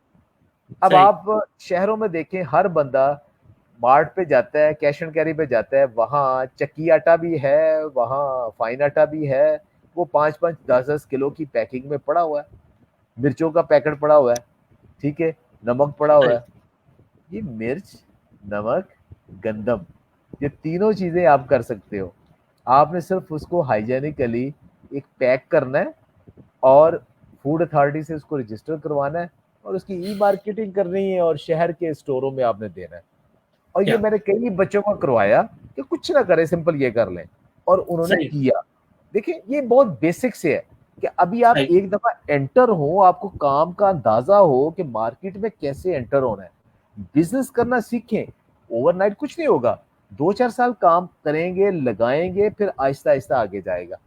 अब सही। आप शहरों में देखें हर बंदा मार्ट पे जाता है, कैश एंड कैरी पे जाता है, वहाँ चक्की आटा भी है, वहाँ फाइन आटा भी है। वो 5-5 10-10 किलो की पैकिंग में पड़ा हुआ है। मिर्चों का पैकेट पड़ा हुआ है, ठीक है, नमक पड़ा हुआ सही। है। ये मिर्च, नमक, गंदम, ये तीनों चीजें आप कर सकते हो। आपने सिर्फ उसको हाइजेनिकली एक पैक करना है और फूड अथॉरिटी से उसको रजिस्टर करवाना है और उसकी ई मार्केटिंग करनी है और शहर के स्टोरों में आपने देना है। और ये क्या। मैंने कई बच्चों को करवाया कि कुछ ना करें, सिंपल ये कर लें, और उन्होंने सही। किया। देखिए ये बहुत बेसिक से है कि अभी आप सही। एक दफा एंटर हो, आपको काम का अंदाजा हो कि मार्केट में कैसे एंटर होना है, बिजनेस करना सीखें। ओवरनाइट कुछ नहीं होगा, 2-4 साल काम करेंगे, लगाएंगे, फिर आहिस्ता आहिस्ता आगे जाएगा।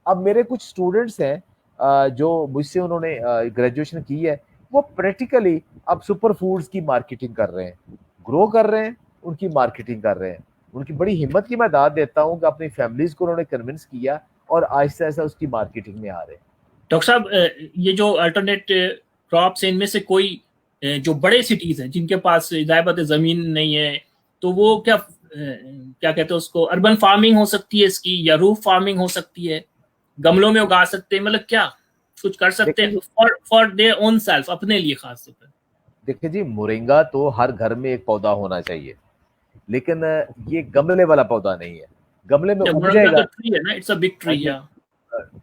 अब मेरे कुछ स्टूडेंट्स हैं जो मुझसे उन्होंने ग्रेजुएशन की है, वो प्रैक्टिकली अब सुपर फूड्स की मार्केटिंग कर रहे हैं, ग्रो कर रहे हैं, उनकी मार्केटिंग कर रहे हैं। उनकी बड़ी हिम्मत की मैं दाद देता हूँ कि अपनी फैमिलीज को उन्होंने कन्विंस किया और आहिस्ता आहिस्ता उसकी मार्केटिंग में आ रहे हैं। डॉक्टर साहब, ये जो अल्टरनेट क्रॉप्स हैं, इनमें से कोई जो बड़े सिटीज हैं जिनके पास ज़ाहिर जमीन नहीं है, तो वो क्या कहते हैं उसको, अर्बन फार्मिंग हो सकती है इसकी, या रूफ फार्मिंग हो सकती है, गमलों में उगा सकते हैं, मतलब क्या कुछ कर सकते देखिए हैं जी, for for their own self, अपने लिए खास तौर पर? देखिए जी, मोरिंगा तो हर घर में एक पौधा होना चाहिए, लेकिन ये गमले वाला पौधा नहीं है। गमले में उग मोरिंगा तो जाएगा। ट्री है ना, इट्स अ बिग ट्री, ये या?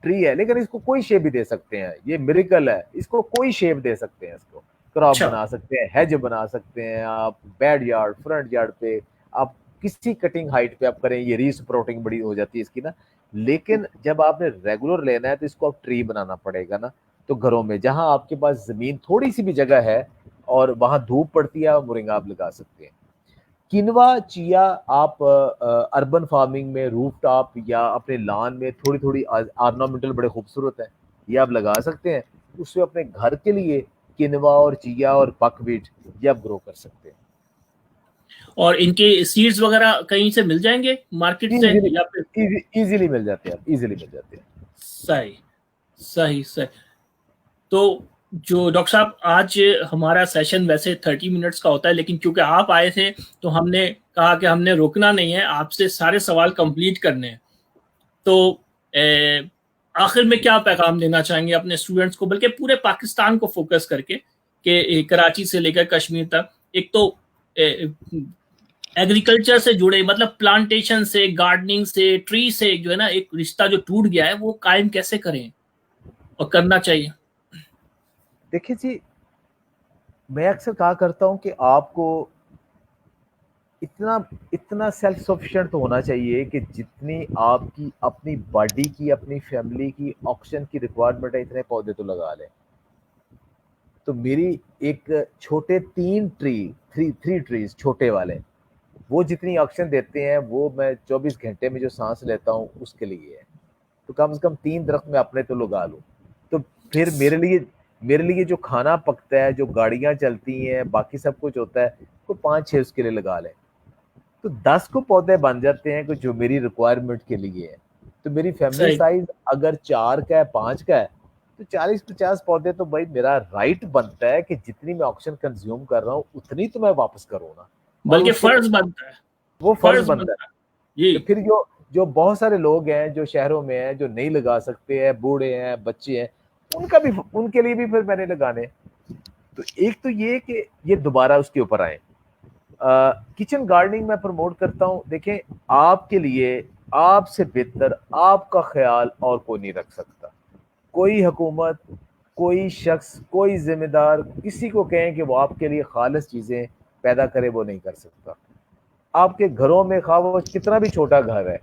ट्री है, लेकिन इसको कोई शेप भी दे सकते हैं, ये मिरेकल है, इसको कोई शेप दे सकते हैं, इसको क्रॉप अच्छा। बना सकते हैं, हेज बना सकते हैं आप, बैड यार्ड, फ्रंट यार्ड पे आप किसी कटिंग हाइट पे आप करें, ये रीस्प्रोटिंग बड़ी हो जाती है इसकी ना। लेकिन जब आपने रेगुलर लेना है तो इसको आप ट्री बनाना पड़ेगा ना। तो घरों में जहां आपके पास जमीन थोड़ी सी भी जगह है और वहां धूप पड़ती है, मोरिंगा आप लगा सकते हैं। किनवा, चिया आप अर्बन फार्मिंग में रूफ टॉप या अपने लॉन में थोड़ी थोड़ी ऑर्नामेंटल बड़े खूबसूरत है, ये आप लगा सकते हैं। उसमें अपने घर के लिए किनवा और चिया और बकवीट ये आप ग्रो कर सकते हैं। और इनके सीड्स वगैरह कहीं से मिल जाएंगे मार्केट से, इजीली, या फिर? इजीली मिल जाते हैं, इजीली मिल जाते हैं। सही, सही, सही। तो जो डॉक्टर साहब, आज हमारा सेशन वैसे 30 मिनट्स का होता है, लेकिन क्योंकि आप आए थे तो हमने कहा कि हमने रुकना नहीं है, आपसे सारे सवाल कंप्लीट करने हैं। तो आखिर में क्या पैगाम देना चाहेंगे अपने स्टूडेंट्स को, बल्कि पूरे पाकिस्तान को फोकस करके, कि कराची से लेकर कश्मीर तक, एक तो एग्रीकल्चर से जुड़े, मतलब प्लांटेशन से, गार्डनिंग से, ट्री से जो है ना, एक रिश्ता जो टूट गया है वो कायम कैसे करें और करना चाहिए? देखिए जी, मैं अक्सर कहा करता हूं कि आपको इतना इतना सेल्फ सफिशिएंट तो होना चाहिए कि जितनी आपकी अपनी बॉडी की, अपनी फैमिली की ऑक्सीजन की रिक्वायरमेंट है, इतने पौधे तो लगा लें। तो मेरी एक छोटे 3 ट्री, थ्री ट्रीज छोटे वाले, वो जितनी ऑक्सीजन देते हैं वो मैं 24 घंटे में जो सांस लेता हूँ उसके लिए है। तो कम से कम 3 दरख्त मैं अपने तो लगा लूँ। तो फिर मेरे लिए जो खाना पकता है, जो गाड़ियां चलती हैं, बाकी सब कुछ होता है, तो 5-6 उसके लिए लगा लें। तो 10 को पौधे बन जाते हैं जो मेरी रिक्वायरमेंट के लिए है। तो मेरी फैमिली सही, साइज अगर 4 का है, 5 का है, तो 40-50 पौधे तो भाई मेरा राइट बनता है कि जितनी मैं ऑक्सीजन कंज्यूम कर रहा हूँ उतनी तो मैं वापस करूँ ना। और बल्कि उसके फर्ज बनता है, वो फर्ज फर्ज बनता है। बनता है ये। तो फिर जो जो बहुत सारे लोग हैं जो शहरों में हैं, जो नहीं लगा सकते हैं, बूढ़े हैं, बच्चे हैं, उनके लिए भी फिर मैंने लगाने। तो एक तो ये कि ये दोबारा उसके ऊपर आए। किचन गार्डनिंग मैं प्रमोट करता हूँ। देखें, आपके लिए आपसे बेहतर आपका ख्याल और कोई नहीं रख सकता। कोई हुकूमत, कोई शख्स, कोई जिम्मेदार किसी को कहें कि वो आपके लिए खालिस चीजें पैदा करे, वो नहीं कर सकता। आपके घरों में खा वो कितना भी छोटा घर है,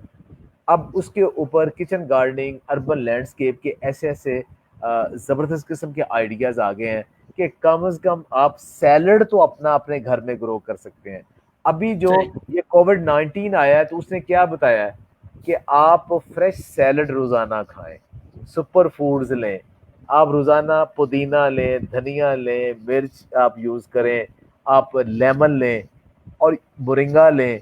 अब उसके ऊपर किचन गार्डनिंग, अर्बन लैंडस्केप के ऐसे ऐसे जबरदस्त किस्म के आइडियाज आ गए हैं कि कम से कम आप सैलड तो अपना अपने घर में ग्रो कर सकते हैं। अभी जो सही, ये कोविड-19 आया है तो उसने क्या बताया है कि आप फ्रेश सैलड रोजाना खाएं, सुपर फूड्स लें, आप रोजाना पुदीना लें, धनिया लें, मिर्च आप यूज करें, आप लेमन लें और मोरिंगा लें।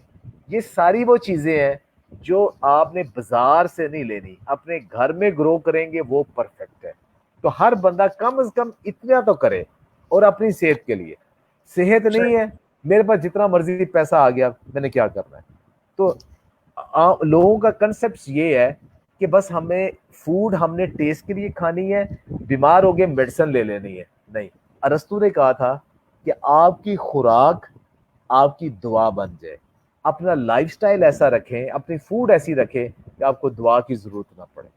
ये सारी वो चीजें हैं जो आपने बाजार से नहीं लेनी, अपने घर में ग्रो करेंगे वो परफेक्ट है। तो हर बंदा कम से कम इतना तो करे। और अपनी सेहत के लिए, सेहत नहीं सही, है, मेरे पास जितना मर्जी पैसा आ गया मैंने क्या करना है। तो लोगों का कंसेप्ट ये है कि बस हमें फूड हमने टेस्ट के लिए खानी है, बीमार हो गए मेडिसिन ले लेनी है। नहीं, अरस्तू ने कहा था कि आपकी खुराक आपकी दुआ बन जाए। अपना लाइफस्टाइल ऐसा रखें, अपनी फूड ऐसी रखें कि आपको दुआ की जरूरत ना पड़े।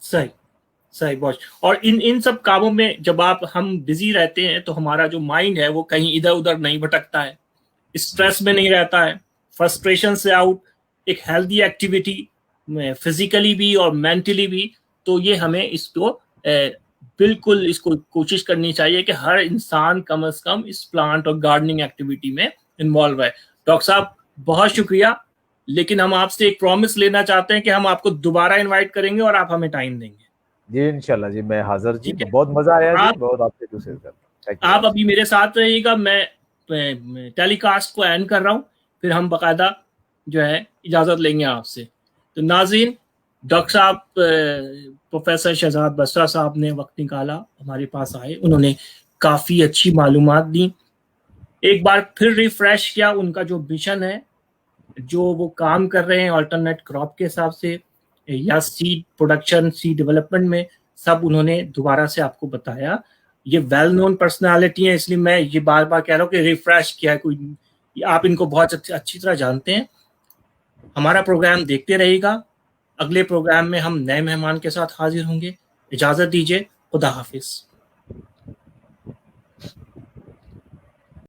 सही, सही बहुत। और इन इन सब कामों में जब हम बिजी रहते हैं तो हमारा जो माइंड है वो कहीं इधर उधर नहीं भटकता है, जी, स्ट्रेस में नहीं रहता है, फ्रस्ट्रेशन से आउट, एक हेल्दी एक्टिविटी, फिजिकली भी और मेंटली भी। तो ये हमें इसको बिल्कुल इसको कोशिश करनी चाहिए कि हर इंसान कम से कम इस प्लांट और गार्डनिंग एक्टिविटी में इन्वॉल्व है। डॉक्टर साहब, बहुत शुक्रिया, लेकिन हम आपसे एक प्रॉमिस लेना चाहते हैं कि हम आपको दोबारा इनवाइट करेंगे और आप हमें टाइम देंगे। जी इंशाल्लाह जी, मैं हाजिर जी, ठीक है? बहुत मजा आया जी, आप बहुत आपसे दूसरे करता हूँ। थैंक यू आप वेरी अभी मेरे साथ रहिएगा, मैं टेलीकास्ट को एंड कर रहा हूँ, फिर हम बाकायदा जो है इजाज़त लेंगे आपसे। तो नाज़रीन, डॉक्टर साहब प्रोफेसर शहजाद बसरा साहब ने वक्त निकाला, हमारे पास आए, उन्होंने काफ़ी अच्छी मालूमात दी। एक बार फिर रिफ्रेश किया उनका जो मिशन है, जो वो काम कर रहे हैं अल्टरनेट क्रॉप के हिसाब से या सीड प्रोडक्शन, सीड डेवलपमेंट में, सब उन्होंने दोबारा से आपको बताया। ये वेल नोन पर्सनालिटी है, इसलिए मैं ये बार बार कह रहा हूँ कि रिफ्रेश किया, कोई आप इनको बहुत अच्छी तरह जानते हैं। हमारा प्रोग्राम देखते रहिएगा। अगले प्रोग्राम में हम नए मेहमान के साथ हाजिर होंगे। इजाज़त दीजिए। खुदा हाफिज़।